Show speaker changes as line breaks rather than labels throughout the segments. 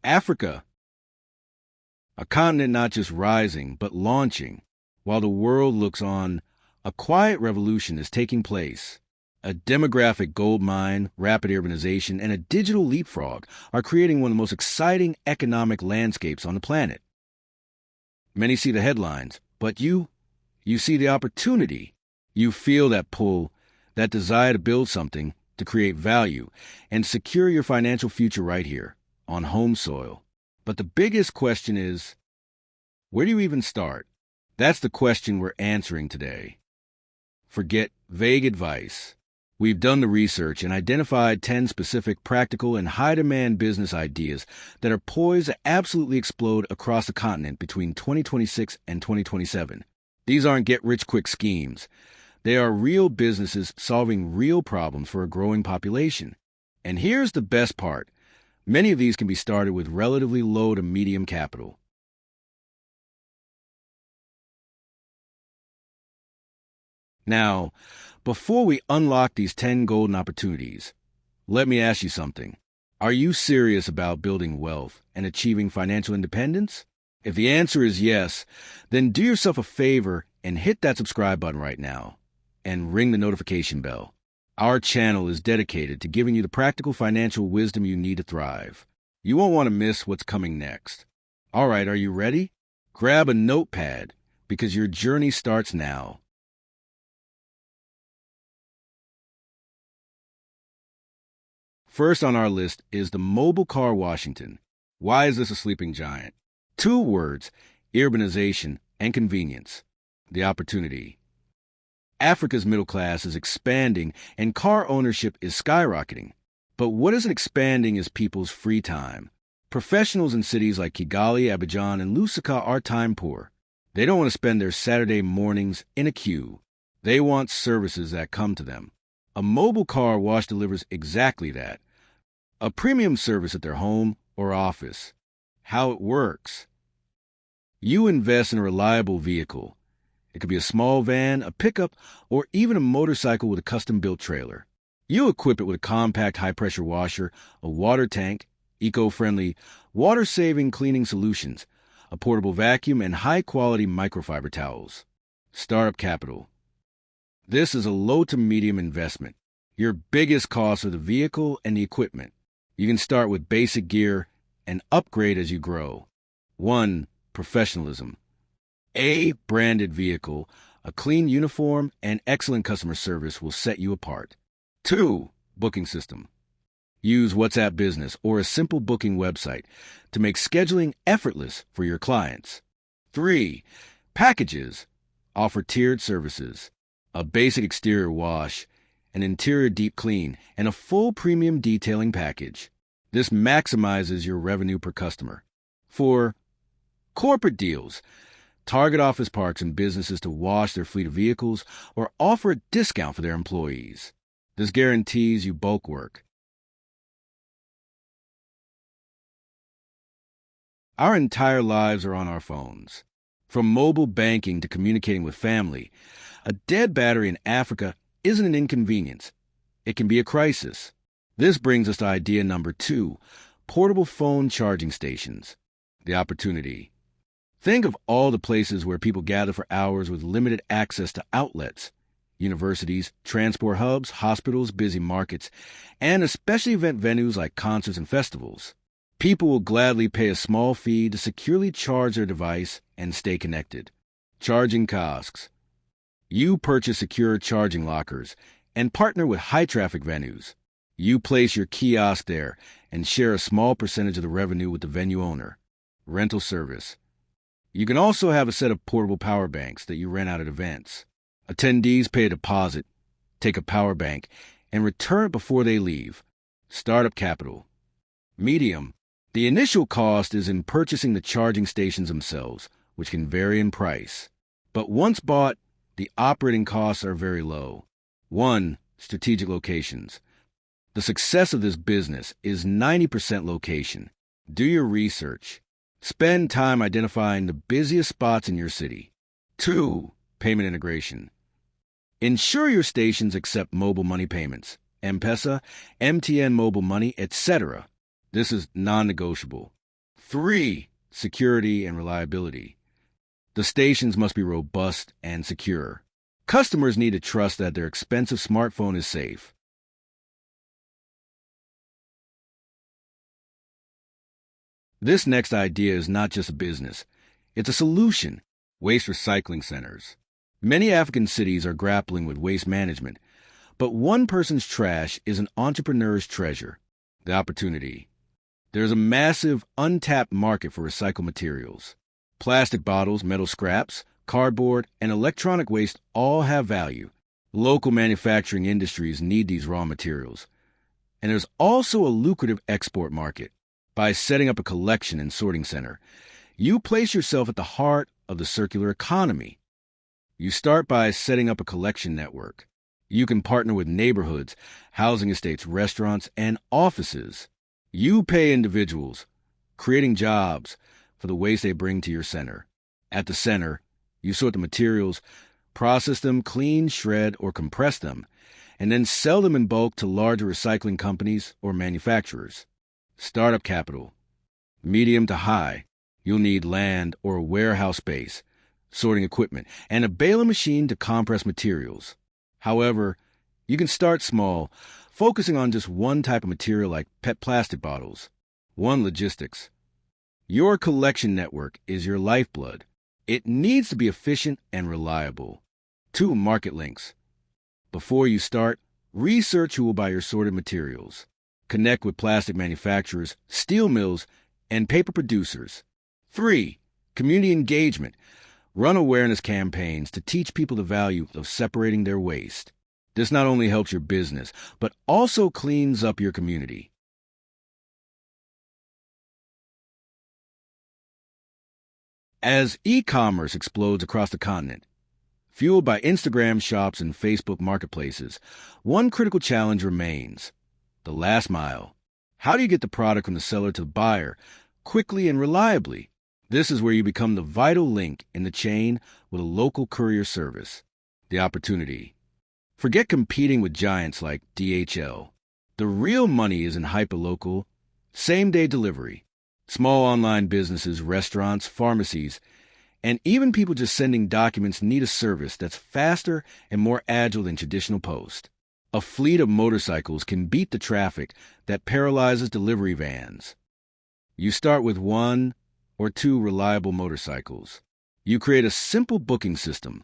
Africa, a continent not just rising, but launching. While the world looks on, a quiet revolution is taking place. A demographic gold mine, rapid urbanization, and a digital leapfrog are creating one of the most exciting economic landscapes on the planet. Many see the headlines, but you see the opportunity. You feel that pull, that desire to build something, to create value, and secure your financial future right here, on home soil. But the biggest question is, where do you even start? That's the question we're answering today. Forget vague advice. We've done the research and identified 10 specific practical and high-demand business ideas that are poised to absolutely explode across the continent between 2026 and 2027. These aren't get-rich-quick schemes. They are real businesses solving real problems for a growing population. And here's the best part. Many of these can be started with relatively low to medium capital. Now, before we unlock these 10 golden opportunities, let me ask you something. Are you serious about building wealth and achieving financial independence? If the answer is yes, then do yourself a favor and hit that subscribe button right now and ring the notification bell. Our channel is dedicated to giving you the practical financial wisdom you need to thrive. You won't want to miss what's coming next. All right, are you ready? Grab a notepad because your journey starts now. First on our list is the mobile car Washington. Why is this a sleeping giant? 2 words, urbanization and convenience. The opportunity. Africa's middle class is expanding and car ownership is skyrocketing. But what isn't expanding is people's free time. Professionals in cities like Kigali, Abidjan, and Lusaka are time poor. They don't want to spend their Saturday mornings in a queue. They want services that come to them. A mobile car wash delivers exactly that. A premium service at their home or office. How it works. You invest in a reliable vehicle. It could be a small van, a pickup, or even a motorcycle with a custom-built trailer. You equip it with a compact high-pressure washer, a water tank, eco-friendly, water-saving cleaning solutions, a portable vacuum, and high-quality microfiber towels. Startup capital. This is a low to medium investment. Your biggest costs are the vehicle and the equipment. You can start with basic gear and upgrade as you grow. 1. Professionalism. A branded vehicle, a clean uniform, and excellent customer service will set you apart. 2. Booking system. Use WhatsApp Business or a simple booking website to make scheduling effortless for your clients. 3. Packages. Offer tiered services. A basic exterior wash, an interior deep clean, and a full premium detailing package. This maximizes your revenue per customer. 4. Corporate deals. Target office parks and businesses to wash their fleet of vehicles or offer a discount for their employees. This guarantees you bulk work. Our entire lives are on our phones. From mobile banking to communicating with family, a dead battery in Africa isn't an inconvenience. It can be a crisis. This brings us to idea number 2, portable phone charging stations. The opportunity. Think of all the places where people gather for hours with limited access to outlets. Universities, transport hubs, hospitals, busy markets, and especially event venues like concerts and festivals. People will gladly pay a small fee to securely charge their device and stay connected. Charging kiosks. You purchase secure charging lockers and partner with high-traffic venues. You place your kiosk there and share a small percentage of the revenue with the venue owner. Rental service. You can also have a set of portable power banks that you rent out at events. Attendees pay a deposit, take a power bank, and return it before they leave. Startup capital. Medium. The initial cost is in purchasing the charging stations themselves, which can vary in price. But once bought, the operating costs are very low. 1. Strategic locations. The success of this business is 90% location. Do your research. Spend time identifying the busiest spots in your city. 2. Payment integration. Ensure your stations accept mobile money payments, M-Pesa, MTN mobile money, etc. This is non-negotiable. 3. Security and reliability. The stations must be robust and secure. Customers need to trust that their expensive smartphone is safe. This next idea is not just a business. It's a solution. Waste recycling centers. Many African cities are grappling with waste management, but one person's trash is an entrepreneur's treasure. The opportunity. There's a massive, untapped market for recycled materials. Plastic bottles, metal scraps, cardboard, and electronic waste all have value. Local manufacturing industries need these raw materials. And there's also a lucrative export market. By setting up a collection and sorting center, you place yourself at the heart of the circular economy. You start by setting up a collection network. You can partner with neighborhoods, housing estates, restaurants, and offices. You pay individuals, creating jobs for the waste they bring to your center. At the center, you sort the materials, process them, clean, shred, or compress them, and then sell them in bulk to larger recycling companies or manufacturers. Startup capital. Medium to high. You'll need land or a warehouse space, sorting equipment, and a baler machine to compress materials. However, you can start small, focusing on just one type of material like PET plastic bottles. 1. Logistics. Your collection network is your lifeblood. It needs to be efficient and reliable. 2. Market links. Before you start, research who will buy your sorted materials. Connect with plastic manufacturers, steel mills, and paper producers. 3. Community engagement. Run awareness campaigns to teach people the value of separating their waste. This not only helps your business, but also cleans up your community. As e-commerce explodes across the continent, fueled by Instagram shops and Facebook marketplaces, one critical challenge remains: the last mile. How do you get the product from the seller to the buyer quickly and reliably? This is where you become the vital link in the chain with a local courier service. The opportunity. Forget competing with giants like DHL. The real money is in hyperlocal, same-day delivery. Small online businesses, restaurants, pharmacies, and even people just sending documents need a service that's faster and more agile than traditional post. A fleet of motorcycles can beat the traffic that paralyzes delivery vans. You start with 1 or 2 reliable motorcycles. You create a simple booking system,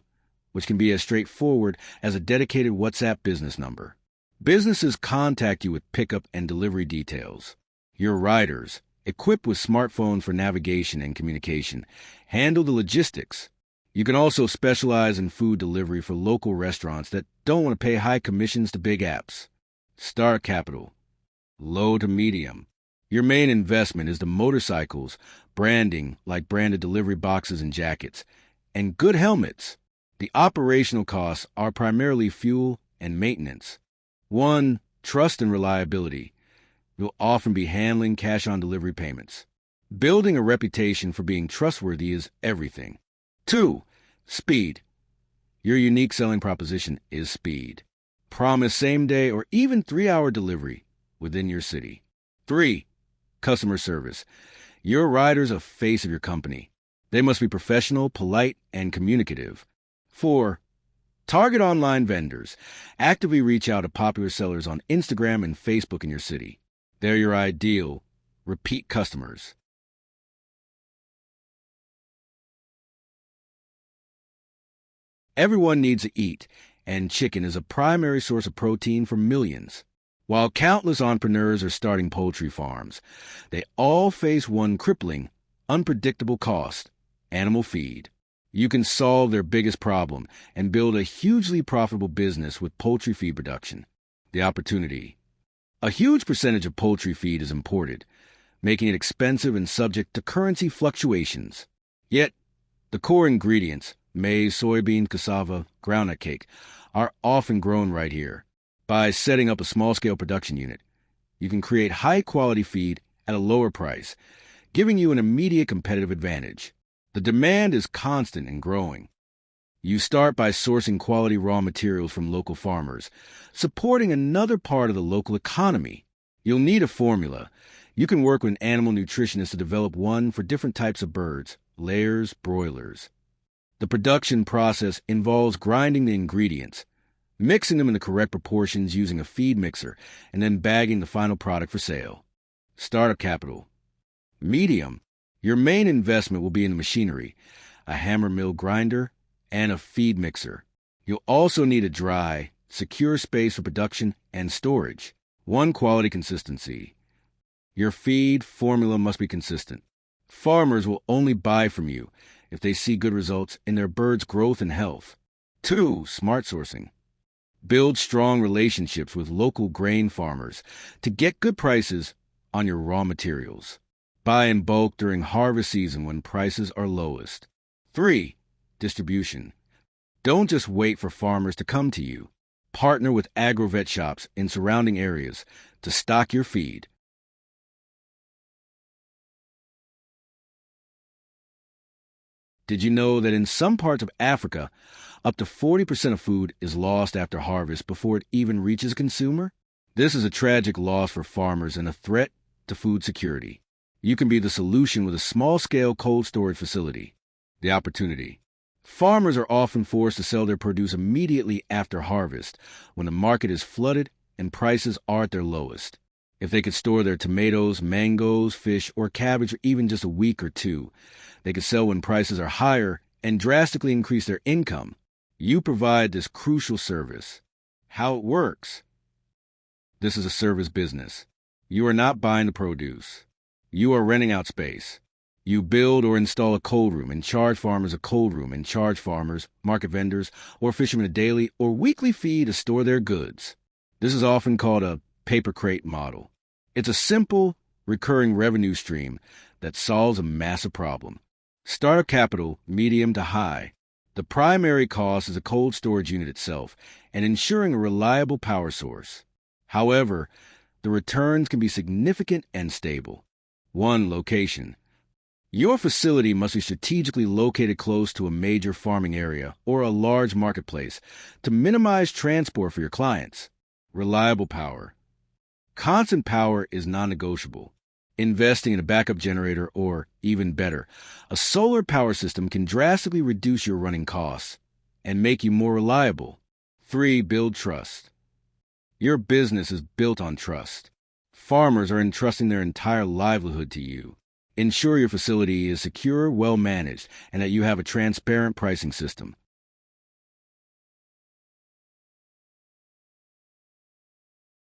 which can be as straightforward as a dedicated WhatsApp business number. Businesses contact you with pickup and delivery details. Your riders, equipped with smartphones for navigation and communication, handle the logistics. You can also specialize in food delivery for local restaurants that don't want to pay high commissions to big apps. Start capital. Low to medium. Your main investment is the motorcycles, branding like branded delivery boxes and jackets, and good helmets. The operational costs are primarily fuel and maintenance. 1. Trust and reliability. You'll often be handling cash-on-delivery payments. Building a reputation for being trustworthy is everything. 2. Speed. Your unique selling proposition is speed. Promise same-day or even 3-hour delivery within your city. 3. Customer service. Your riders are the face of your company. They must be professional, polite, and communicative. 4. Target online vendors. Actively reach out to popular sellers on Instagram and Facebook in your city. They're your ideal repeat customers. Everyone needs to eat, and chicken is a primary source of protein for millions. While countless entrepreneurs are starting poultry farms, they all face one crippling, unpredictable cost: animal feed. You can solve their biggest problem and build a hugely profitable business with poultry feed production. The opportunity. A huge percentage of poultry feed is imported, making it expensive and subject to currency fluctuations. Yet, the core ingredients, maize, soybean, cassava, groundnut cake, are often grown right here. By setting up a small-scale production unit, you can create high-quality feed at a lower price, giving you an immediate competitive advantage. The demand is constant and growing. You start by sourcing quality raw materials from local farmers, supporting another part of the local economy. You'll need a formula. You can work with an animal nutritionist to develop one for different types of birds, layers, broilers. The production process involves grinding the ingredients, mixing them in the correct proportions using a feed mixer, and then bagging the final product for sale. Startup capital. Medium. Your main investment will be in the machinery, a hammer mill grinder, and a feed mixer. You'll also need a dry, secure space for production and storage. One, quality consistency. Your feed formula must be consistent. Farmers will only buy from you if they see good results in their birds' growth and health. 2, smart sourcing. Build strong relationships with local grain farmers to get good prices on your raw materials. Buy in bulk during harvest season when prices are lowest. 3, distribution. Don't just wait for farmers to come to you. Partner with agrovet shops in surrounding areas to stock your feed. Did you know that in some parts of Africa, up to 40% of food is lost after harvest before it even reaches a consumer? This is a tragic loss for farmers and a threat to food security. You can be the solution with a small-scale cold storage facility. The opportunity. Farmers are often forced to sell their produce immediately after harvest, when the market is flooded and prices are at their lowest. If they could store their tomatoes, mangoes, fish, or cabbage for even just a week or two, they could sell when prices are higher and drastically increase their income. You provide this crucial service. How it works. This is a service business. You are not buying the produce. You are renting out space. You build or install a cold room and charge farmers a cold room and charge farmers, market vendors, or fishermen a daily or weekly fee to store their goods. This is often called a paper crate model. It's a simple, recurring revenue stream that solves a massive problem. Startup capital, medium to high. The primary cost is a cold storage unit itself and ensuring a reliable power source. However, the returns can be significant and stable. 1, location. Your facility must be strategically located close to a major farming area or a large marketplace to minimize transport for your clients. Reliable power. Constant power is non-negotiable. Investing in a backup generator or, even better, a solar power system can drastically reduce your running costs and make you more reliable. 3, build trust. Your business is built on trust. Farmers are entrusting their entire livelihood to you. Ensure your facility is secure, well-managed, and that you have a transparent pricing system.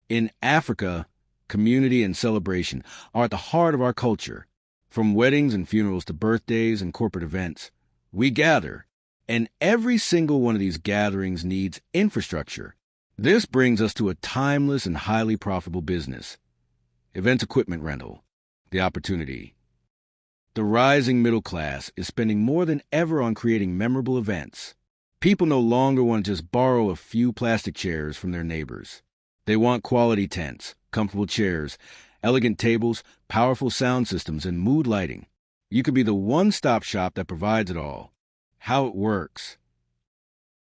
In Africa, community and celebration are at the heart of our culture. From weddings and funerals to birthdays and corporate events, we gather, and every single one of these gatherings needs infrastructure. This brings us to a timeless and highly profitable business. Event equipment rental. The opportunity. The rising middle class is spending more than ever on creating memorable events. People no longer want to just borrow a few plastic chairs from their neighbors. They want quality tents, comfortable chairs, elegant tables, powerful sound systems, and mood lighting. You could be the one-stop shop that provides it all. How it works.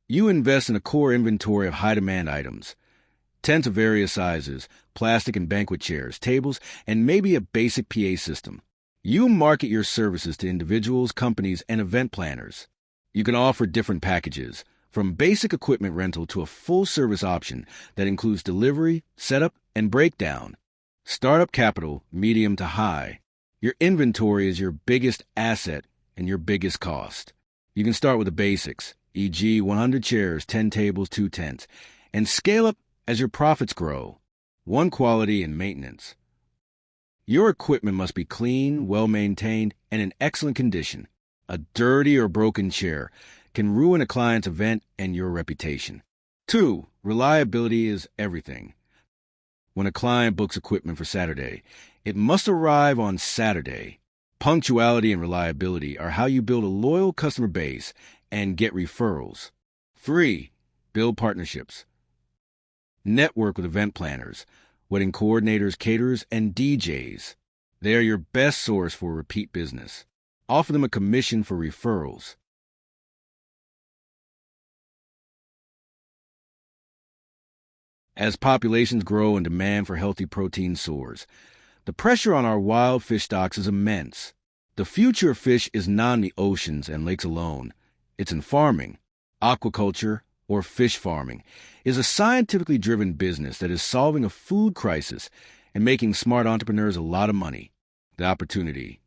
You invest in a core inventory of high-demand items. Tents of various sizes, plastic and banquet chairs, tables, and maybe a basic PA system. You market your services to individuals, companies, and event planners. You can offer different packages, from basic equipment rental to a full-service option that includes delivery, setup, and breakdown. Startup capital, medium to high. Your inventory is your biggest asset and your biggest cost. You can start with the basics, e.g. 100 chairs, 10 tables, 2 tents, and scale up as your profits grow. 1, quality and maintenance. Your equipment must be clean, well-maintained, and in excellent condition. A dirty or broken chair can ruin a client's event and your reputation. 2, reliability is everything. When a client books equipment for Saturday, it must arrive on Saturday. Punctuality and reliability are how you build a loyal customer base and get referrals. 3, build partnerships. Network with event planners, wedding coordinators, caterers, and DJs. They are your best source for repeat business. Offer them a commission for referrals. As populations grow and demand for healthy protein soars, The pressure on our wild fish stocks is immense. The future of fish is not in the oceans and lakes alone. It's in farming. Aquaculture, or fish farming, is a scientifically driven business that is solving a food crisis and making smart entrepreneurs a lot of money. The opportunity.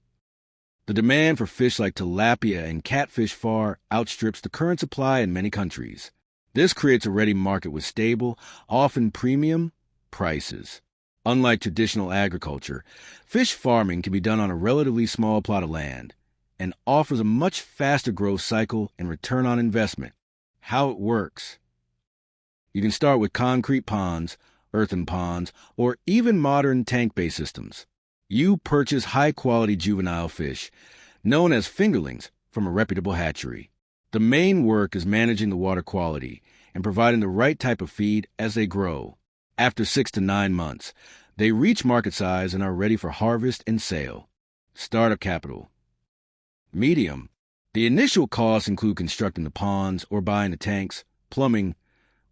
The demand for fish like tilapia and catfish far outstrips the current supply in many countries. This creates a ready market with stable, often premium, prices. Unlike traditional agriculture, fish farming can be done on a relatively small plot of land and offers a much faster growth cycle and return on investment. How it works. You can start with concrete ponds, earthen ponds, or even modern tank-based systems. You purchase high-quality juvenile fish, known as fingerlings, from a reputable hatchery. The main work is managing the water quality and providing the right type of feed as they grow. After 6 to 9 months, they reach market size and are ready for harvest and sale. Startup capital. Medium. The initial costs include constructing the ponds or buying the tanks, plumbing,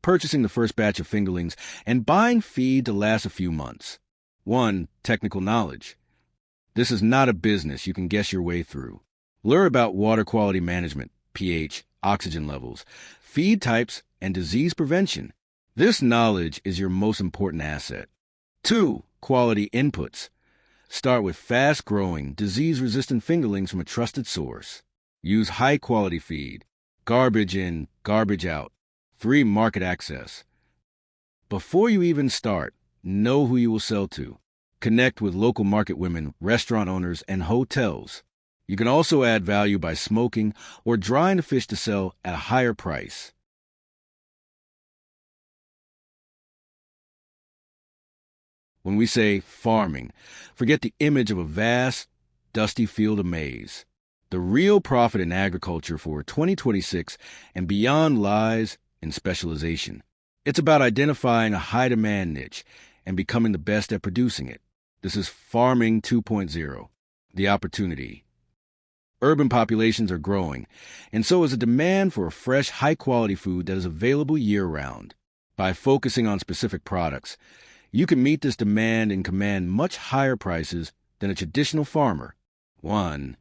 purchasing the first batch of fingerlings, and buying feed to last a few months. 1. Technical knowledge. This is not a business you can guess your way through. Learn about water quality management, pH, oxygen levels, feed types, and disease prevention. This knowledge is your most important asset. 2. Quality inputs. Start with fast-growing, disease-resistant fingerlings from a trusted source. Use high-quality feed. Garbage in, garbage out. 3. Market access. Before you even start, know who you will sell to. Connect with local market women, restaurant owners, and hotels. You can also add value by smoking or drying the fish to sell at a higher price. When we say farming, forget the image of a vast, dusty field of maize. The real profit in agriculture for 2026 and beyond lies in specialization. It's about identifying a high-demand niche and becoming the best at producing it. This is Farming 2.0, the opportunity. Urban populations are growing, and so is a demand for a fresh, high-quality food that is available year-round. By focusing on specific products, you can meet this demand and command much higher prices than a traditional farmer. 1.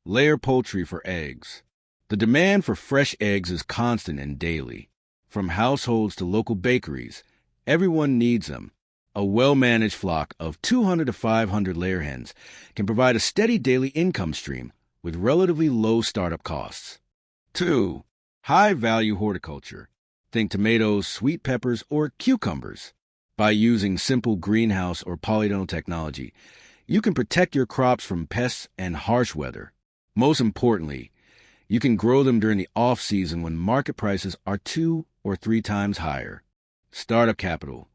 Layer poultry for eggs. The demand for fresh eggs is constant and daily. From households to local bakeries, everyone needs them. A well-managed flock of 200 to 500 layer hens can provide a steady daily income stream with relatively low startup costs. 2. High-value horticulture. Think tomatoes, sweet peppers, or cucumbers. By using simple greenhouse or polytunnel technology, you can protect your crops from pests and harsh weather. Most importantly, you can grow them during the off-season when market prices are 2 or 3 times higher. Startup capital.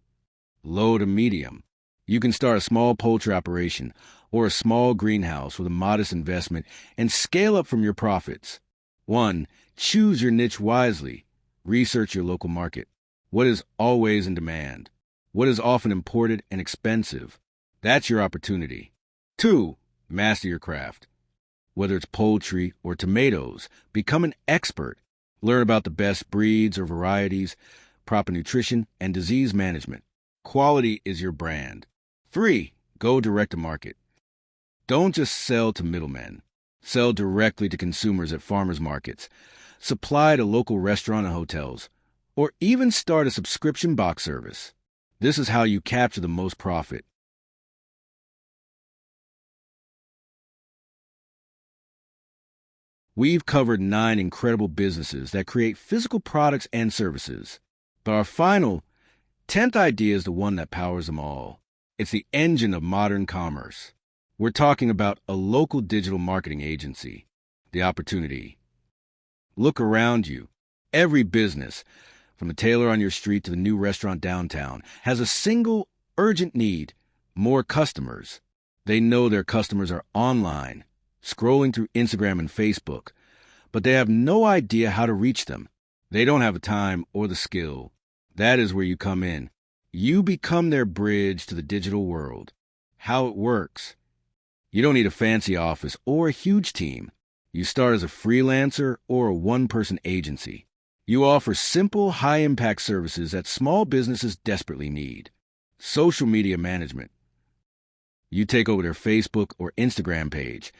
Low to medium. You can start a small poultry operation or a small greenhouse with a modest investment and scale up from your profits. 1. Choose your niche wisely. Research your local market. What is always in demand? What is often imported and expensive? That's your opportunity. 2. Master your craft. Whether it's poultry or tomatoes, become an expert. Learn about the best breeds or varieties, proper nutrition, and disease management. Quality is your brand. 3. Go direct to market. Don't just sell to middlemen. Sell directly to consumers at farmers markets. Supply to local restaurants and hotels, or even start a subscription box service. This is how you capture the most profit. We've covered 9 incredible businesses that create physical products and services. But our final, 10th idea is the one that powers them all. It's the engine of modern commerce. We're talking about a local digital marketing agency. The opportunity. Look around you. Every business, from the tailor on your street to the new restaurant downtown, has a single urgent need: more customers. They know their customers are online, scrolling through Instagram and Facebook, but they have no idea how to reach them. They don't have the time or the skill. That is where you come in. You become their bridge to the digital world. How it works. You don't need a fancy office or a huge team. You start as a freelancer or a one-person agency. You offer simple, high-impact services that small businesses desperately need. Social media management. You take over their Facebook or Instagram page,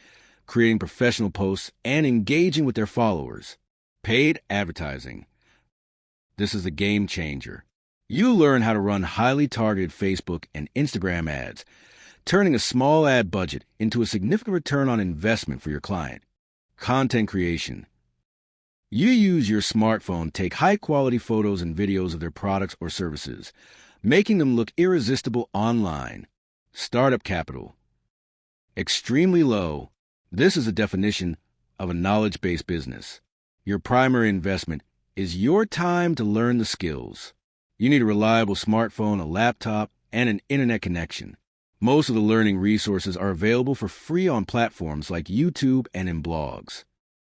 creating professional posts and engaging with their followers. Paid advertising. This is a game changer. You learn how to run highly targeted Facebook and Instagram ads, turning a small ad budget into a significant return on investment for your client. Content creation. You use your smartphone to take high-quality photos and videos of their products or services, making them look irresistible online. Startup capital. Extremely low. This is a definition of a knowledge-based business. Your primary investment is your time to learn the skills. You need a reliable smartphone, a laptop, and an internet connection. Most of the learning resources are available for free on platforms like YouTube and in blogs.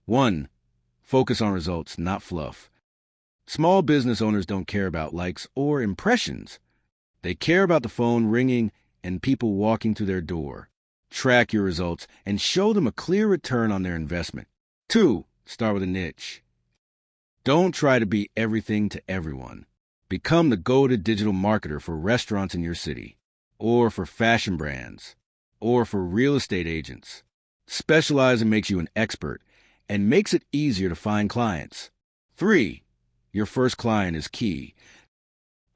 1. Focus on results, not fluff. Small business owners don't care about likes or impressions. They care about the phone ringing and people walking through their door. Track your results and show them a clear return on their investment. 2. Start with a niche. Don't try to be everything to everyone. Become the go-to digital marketer for restaurants in your city, or for fashion brands, or for real estate agents. Specializing makes you an expert and makes it easier to find clients. 3. Your first client is key.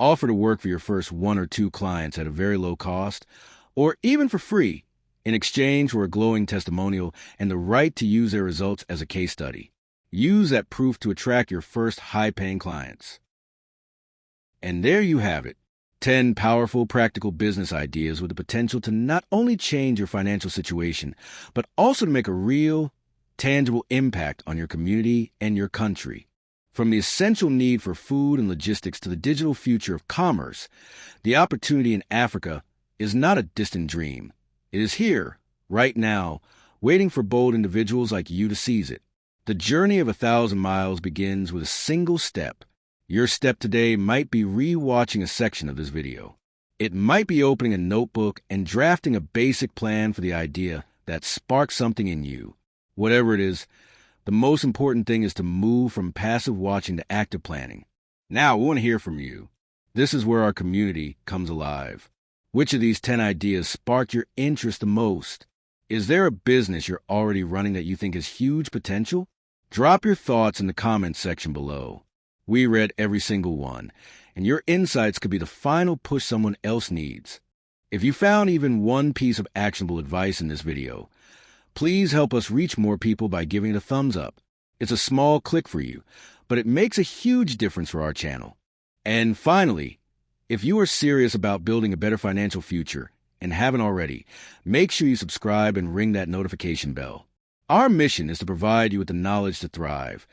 Offer to work for your first 1 or 2 clients at a very low cost, or even for free, in exchange for a glowing testimonial and the right to use their results as a case study. Use that proof to attract your first high-paying clients. And there you have it. 10 powerful, practical business ideas with the potential to not only change your financial situation, but also to make a real, tangible impact on your community and your country. From the essential need for food and logistics to the digital future of commerce, the opportunity in Africa is not a distant dream. It is here, right now, waiting for bold individuals like you to seize it. The journey of 1,000 miles begins with a single step. Your step today might be re-watching a section of this video. It might be opening a notebook and drafting a basic plan for the idea that sparks something in you. Whatever it is, the most important thing is to move from passive watching to active planning. Now, we want to hear from you. This is where our community comes alive. Which of these 10 ideas sparked your interest the most? Is there a business you're already running that you think has huge potential? Drop your thoughts in the comments section below. We read every single one, and your insights could be the final push someone else needs. If you found even one piece of actionable advice in this video, please help us reach more people by giving it a thumbs up. It's a small click for you, but it makes a huge difference for our channel. And finally, if you are serious about building a better financial future and haven't already, make sure you subscribe and ring that notification bell. Our mission is to provide you with the knowledge to thrive,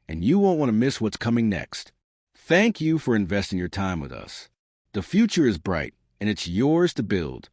and you won't want to miss what's coming next. Thank you for investing your time with us. The future is bright, and it's yours to build.